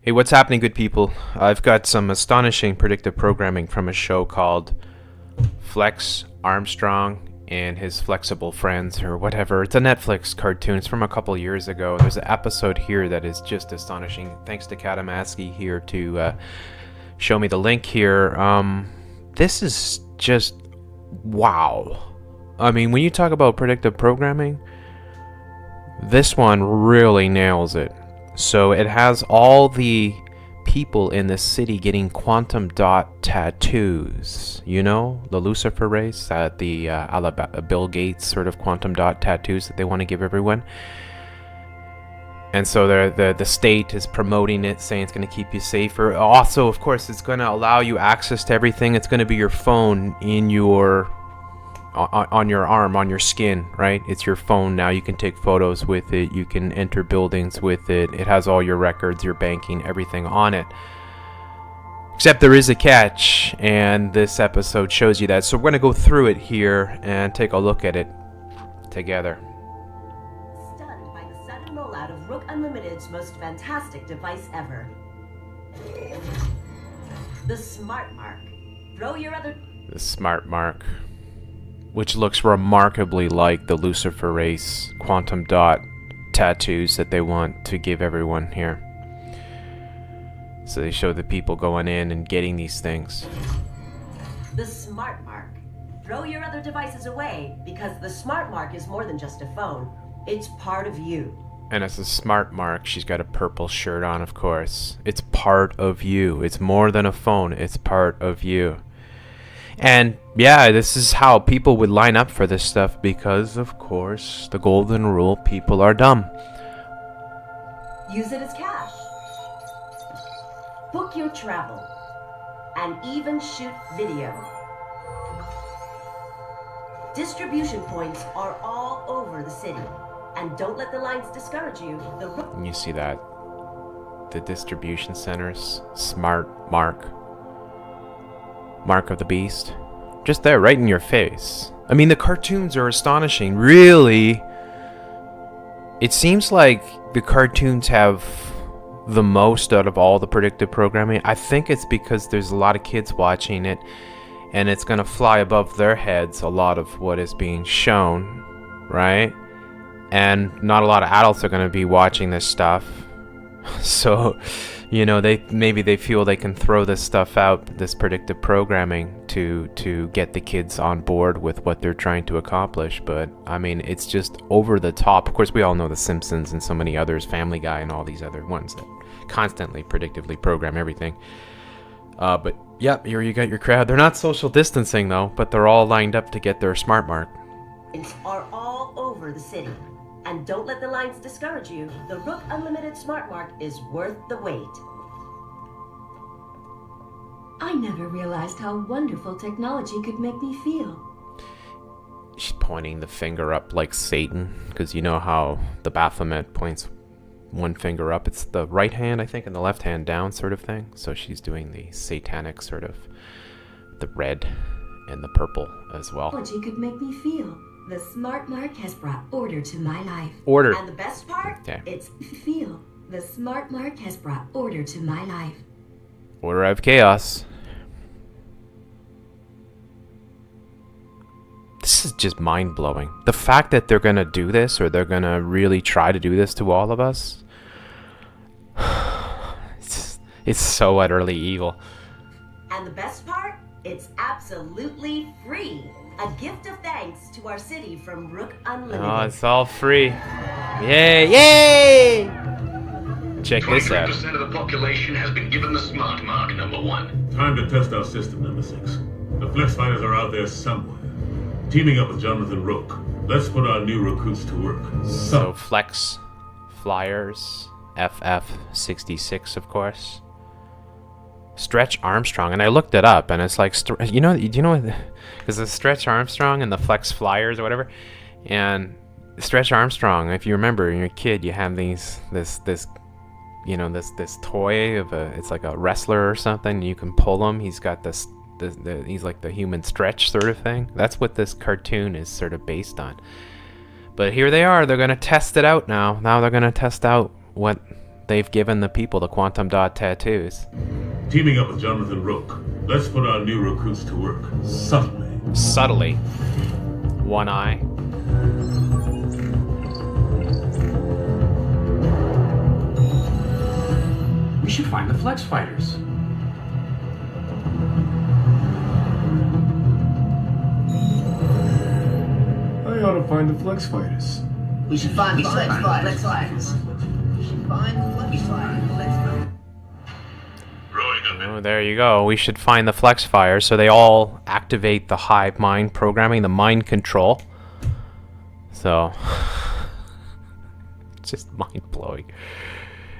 Hey, what's happening, good people? I've got some astonishing predictive programming from a show called Flex Armstrong and His Flexible Friends, or whatever. It's a Netflix cartoon. It's from a couple years ago. There's an episode here that is just astonishing. Thanks to Katamaski here to show me the link here. This is just wow. I mean, when you talk about predictive programming, this one really nails it. So it has all the people in the city getting quantum dot tattoos. You know, the Lucifer race, the Bill Gates sort of quantum dot tattoos that they want to give everyone. And so the state is promoting it, saying it's going to keep you safer. Also, of course, it's going to allow you access to everything. It's going to be your phone in your on your arm, on your skin, right? It's your phone now. You can take photos with it. You can enter buildings with it. It has all your records, your banking, everything on it. Except there is a catch, and this episode shows you that. So we're going to go through it here and take a look at it together. Stunned by the sudden rollout of Rook Unlimited's most fantastic device ever. The Smart Mark. The Smart Mark, which looks remarkably like the Lucifer race quantum dot tattoos that they want to give everyone here. So they show the people going in and getting these things. The Smart Mark. Throw your other devices away, because the Smart Mark is more than just a phone. It's part of you. And it's a Smart Mark. She's got a purple shirt on, of course. It's part of you. It's more than a phone. It's part of you. And yeah, this is how people would line up for this stuff because, of course, the golden rule, people are dumb. Use it as cash. Book your travel. And even shoot video. Distribution points are all over the city. And don't let the lines discourage you. And you see that. The distribution centers. Smart Mark. Mark of the Beast. Just there, right in your face. I mean, the cartoons are astonishing. Really, it seems like the cartoons have the most out of all the predictive programming. I think it's because there's a lot of kids watching it, and it's going to fly above their heads a lot of what is being shown, right? And not a lot of adults are going to be watching this stuff. So, you know, they feel they can throw this stuff out, this predictive programming, to get the kids on board with what they're trying to accomplish. But I mean, it's just over the top. Of course, we all know The Simpsons and so many others, Family Guy and all these other ones that constantly predictively program everything. But yeah, here you got your crowd. They're not social distancing though, but they're all lined up to get their Smart Mark. Are all over the city. And don't let the lines discourage you. The Rook Unlimited Smart Mark is worth the wait. I never realized how wonderful technology could make me feel. She's pointing the finger up like Satan, because you know how the Baphomet points one finger up. It's the right hand, I think, and the left hand down sort of thing. So she's doing the satanic sort of, the red and the purple as well. Technology could make me feel. The Smart Mark has brought order to my life. Order. And the best part? Yeah. It's Feel. The Smart Mark has brought order to my life. Order of chaos. This is just mind-blowing. The fact that they're going to do this, or they're going to really try to do this to all of us, it's so utterly evil. And the best part? It's absolutely free. A gift of thanks to our city from Rook Unlimited. Oh, it's all free. Yay! Yay! Check this out. 23% of the population has been given the Smart Mark, number 1. Time to test our system, number 6. The Flex Fighters are out there somewhere. Teaming up with Jonathan Rook. Let's put our new recruits to work. So Flex Flyers, FF66, of course. Stretch Armstrong, and I looked it up, and it's like, you know, because the Stretch Armstrong and the Flex Flyers or whatever, and Stretch Armstrong, if you remember, when you're a kid, you have this toy of it's like a wrestler or something. You can pull him. He's got he's like the human stretch sort of thing. That's what this cartoon is sort of based on. But here they are. They're gonna test it out now. Now they're gonna test out what they've given the people the quantum dot tattoos. Teaming up with Jonathan Rook, let's put our new recruits to work subtly. Subtly. One eye. We should find the Flex Fighters. I ought to find the Flex Fighters. We should find the Flex Fighters. We should find the Flex Fighters. Growing up in Oh, there you go. We should find the Flex Fire, so they all activate the hive mind programming, the mind control. So, it's just mind-blowing.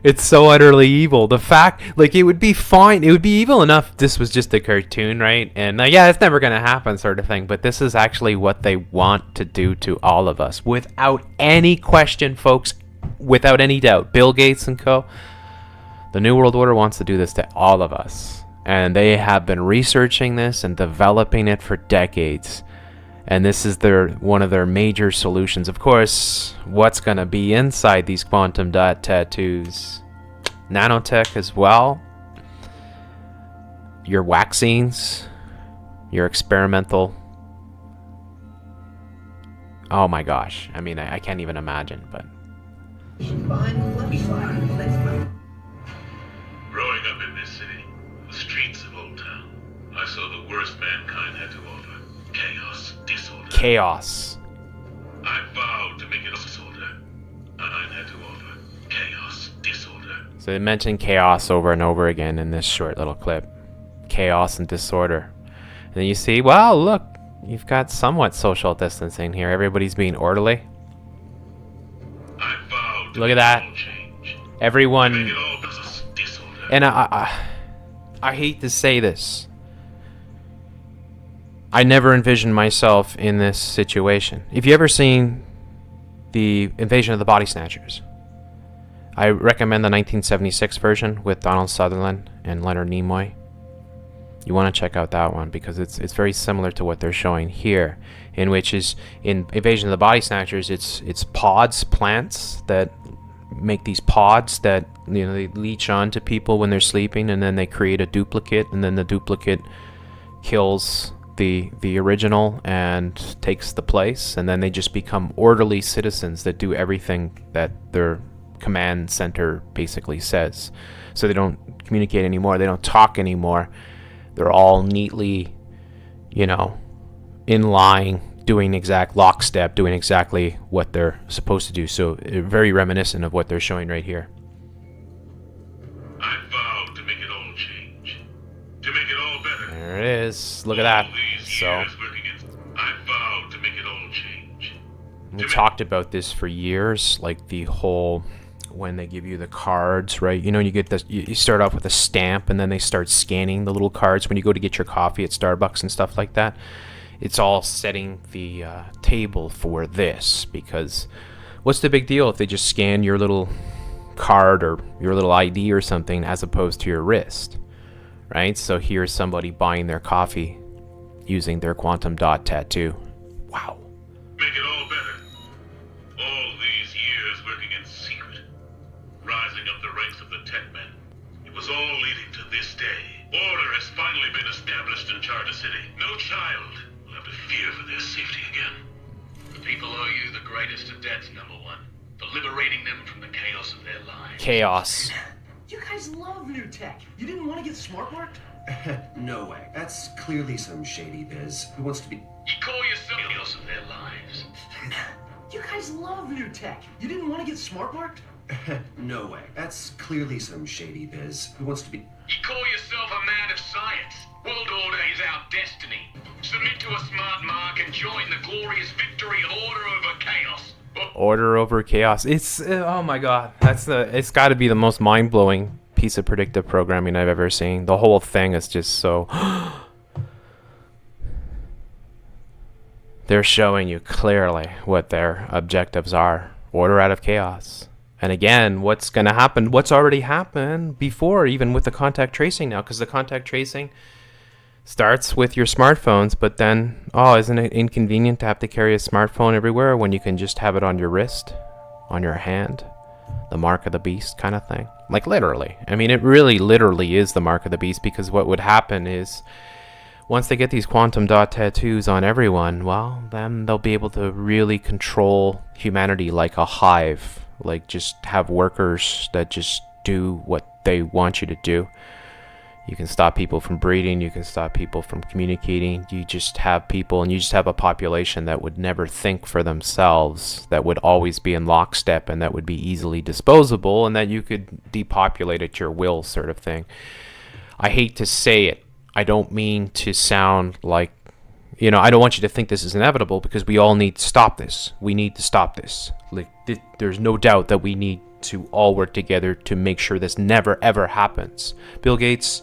It's so utterly evil. The fact, like, it would be fine. It would be evil enough if this was just a cartoon, right? And yeah, it's never going to happen sort of thing. But this is actually what they want to do to all of us. Without any question, folks. Without any doubt. Bill Gates and co. The New World Order wants to do this to all of us. And they have been researching this and developing it for decades. And this is one of their major solutions. Of course, what's going to be inside these quantum dot tattoos? Nanotech as well. Your vaccines. Your experimental. Oh my gosh. I mean, I can't even imagine, but. We should find the Flex Fighters. growing up in this city, the streets of Old Town, I saw the worst mankind had to offer. Chaos, disorder. Chaos. I vowed to make it a disorder. I had to offer. Chaos, disorder. So they mentioned chaos over and over again in this short little clip. Chaos and disorder. And then you see, well, look, you've got somewhat social distancing here. Everybody's being orderly. I vowed to Look at make that. all change. Everyone. Make it all business disorder. And I hate to say this. I never envisioned myself in this situation. If you ever seen the Invasion of the Body Snatchers, I recommend the 1976 version with Donald Sutherland and Leonard Nimoy. You want to check out that one because it's very similar to what they're showing here, in which is in Invasion of the Body Snatchers, it's pods, plants that make these pods that they leech on to people when they're sleeping, and then they create a duplicate, and then the duplicate kills the original and takes the place, and then they just become orderly citizens that do everything that their command center basically says. So they don't communicate anymore, they don't talk anymore. They're all neatly, in line, doing exact lockstep, doing exactly what they're supposed to do. So very reminiscent of what they're showing right here. I vowed to make it all change. To make it all better. There it is. Look at that. All these So years working I vowed to make it all change. we talked about this for years, like the whole when they give you the cards, right? You get this. You start off with a stamp, and then they start scanning the little cards when you go to get your coffee at Starbucks and stuff like that. It's all setting the table for this, because what's the big deal if they just scan your little card or your little ID or something as opposed to your wrist, right? So here's somebody buying their coffee using their quantum dot tattoo. Wow. Make it all better. All these years working in secret. Rising up the ranks of the tech men. It was all leading to this day. Order has finally been established in Charter City. No child will have to fear for their safety again. The people owe you the greatest of debts, number one. For liberating them from the chaos of their lives. Chaos. You guys love new tech. You didn't want to get smart marked? No way. That's clearly some shady biz. Who wants to be... You call yourself the chaos of their lives. You guys love new tech. You didn't want to get smart marked? No way. That's clearly some shady biz. Who wants to be... You call yourself a man of science. World order is our destiny. Submit to a smart mark and join the glorious victory of order over chaos. Order over chaos. It's oh my god. It's got to be the most mind-blowing piece of predictive programming I've ever seen. The whole thing is just so they're showing you clearly what their objectives are. Order out of chaos. And again, what's going to happen? What's already happened before, even with the contact tracing now, because the contact tracing starts with your smartphones, but then, isn't it inconvenient to have to carry a smartphone everywhere when you can just have it on your wrist, on your hand, the mark of the beast kind of thing? Like, literally. I mean, it really literally is the mark of the beast, because what would happen is once they get these quantum dot tattoos on everyone, well, then they'll be able to really control humanity like a hive. Like, just have workers that just do what they want you to do. You can stop people from breeding, you can stop people from communicating. You just have people, and you just have a population that would never think for themselves, that would always be in lockstep, and that would be easily disposable, and that you could depopulate at your will, sort of thing. I hate to say it. I don't mean to sound like, I don't want you to think this is inevitable, because we all need to stop this. We need to stop this. Like, there's no doubt that we need to all work together to make sure this never, ever happens. Bill Gates...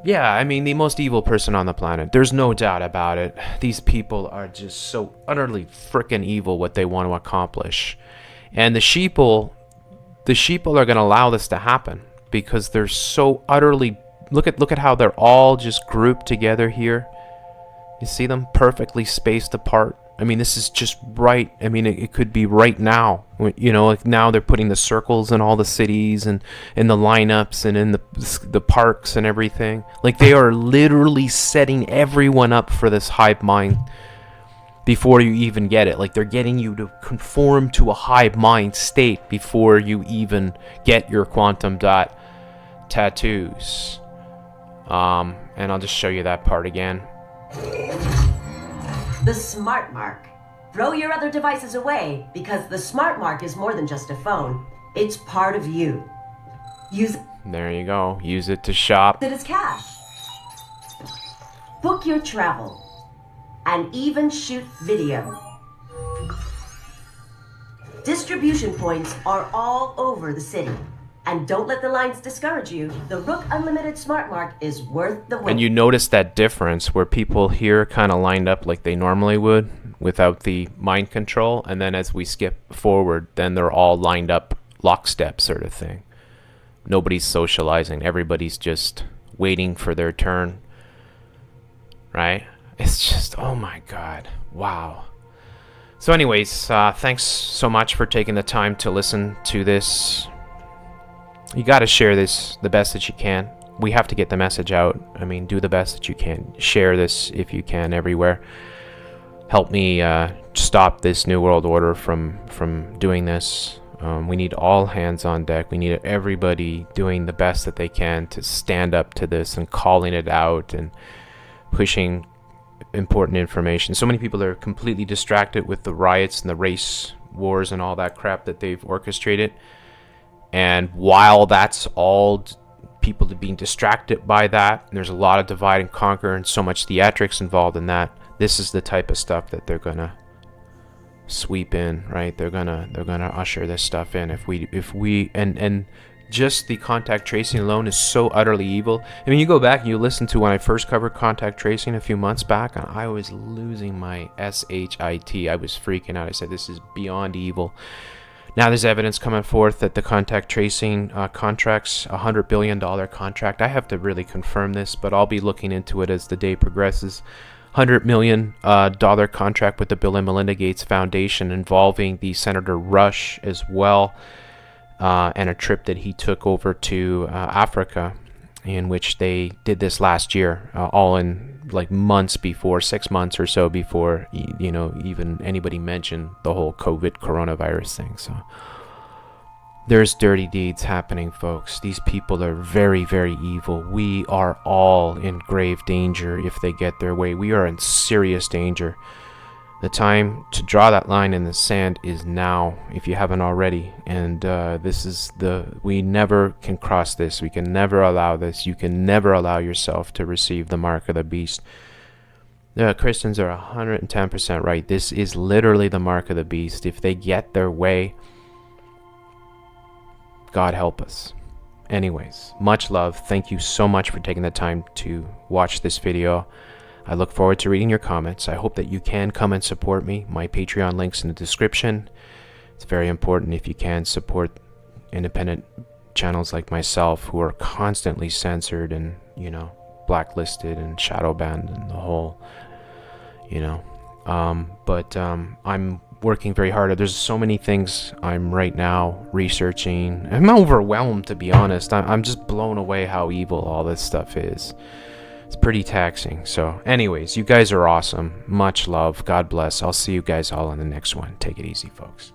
Yeah, I mean, the most evil person on the planet. There's no doubt about it. These people are just so utterly frickin' evil what they want to accomplish. And the sheeple are going to allow this to happen because they're so utterly... Look at how they're all just grouped together here. You see them perfectly spaced apart. I mean, this is just right. I mean, it could be right now. Like now they're putting the circles in all the cities and in the lineups and in the parks and everything. Like, they are literally setting everyone up for this hive mind before you even get it. Like, they're getting you to conform to a hive mind state before you even get your quantum dot tattoos. And I'll just show you that part again. The smart mark. Throw your other devices away, because the smart mark is more than just a phone. It's part of you. Use There you go. Use it to shop. it as cash. Book your travel. And even shoot video. Distribution points are all over the city. And don't let the lines discourage you. The Rook Unlimited Smart Mark is worth the wait. And you notice that difference where people here kind of lined up like they normally would without the mind control. And then as we skip forward, then they're all lined up lockstep sort of thing. Nobody's socializing. Everybody's just waiting for their turn. Right? It's just, oh my God. Wow. So anyways, thanks so much for taking the time to listen to this. You got to share this the best that you can. We have to get the message out. I mean, do the best that you can. Share this if you can everywhere. Help me stop this New World Order from doing this. We need all hands on deck. We need everybody doing the best that they can to stand up to this and calling it out and pushing important information. So many people are completely distracted with the riots and the race wars and all that crap that they've orchestrated. And while that's all people being distracted by that, and there's a lot of divide and conquer and so much theatrics involved in that, this is the type of stuff that they're gonna sweep in, right? They're gonna usher this stuff in. If we and just the contact tracing alone is so utterly evil. I mean, you go back and you listen to when I first covered contact tracing a few months back, and I was losing my shit. I was freaking out. I said, this is beyond evil. Now there's evidence coming forth that the contact tracing contract's a $100 billion contract. I have to really confirm this, but I'll be looking into it as the day progresses. $100 million contract with the Bill and Melinda Gates Foundation involving the Senator Rush as well, and a trip that he took over to Africa, in which they did this last year, all in like months before, 6 months or so before, even anybody mentioned the whole coronavirus thing. So there's dirty deeds happening, folks. These people are very, very evil. We are all in grave danger if they get their way. We are in serious danger. The time to draw that line in the sand is now, if you haven't already. And we never can cross this. We can never allow this. You can never allow yourself to receive the mark of the beast. The Christians are 110% right. This is literally the mark of the beast. If they get their way, God help us. Anyways, much love. Thank you so much for taking the time to watch this video. I look forward to reading your comments. I hope that you can come and support me. My Patreon link's in the description. It's very important if you can support independent channels like myself who are constantly censored and, blacklisted and shadow banned and the whole, I'm working very hard. There's so many things I'm right now researching. I'm overwhelmed, to be honest. I'm just blown away how evil all this stuff is. It's pretty taxing. So anyways, you guys are awesome. Much love. God bless. I'll see you guys all in the next one. Take it easy, folks.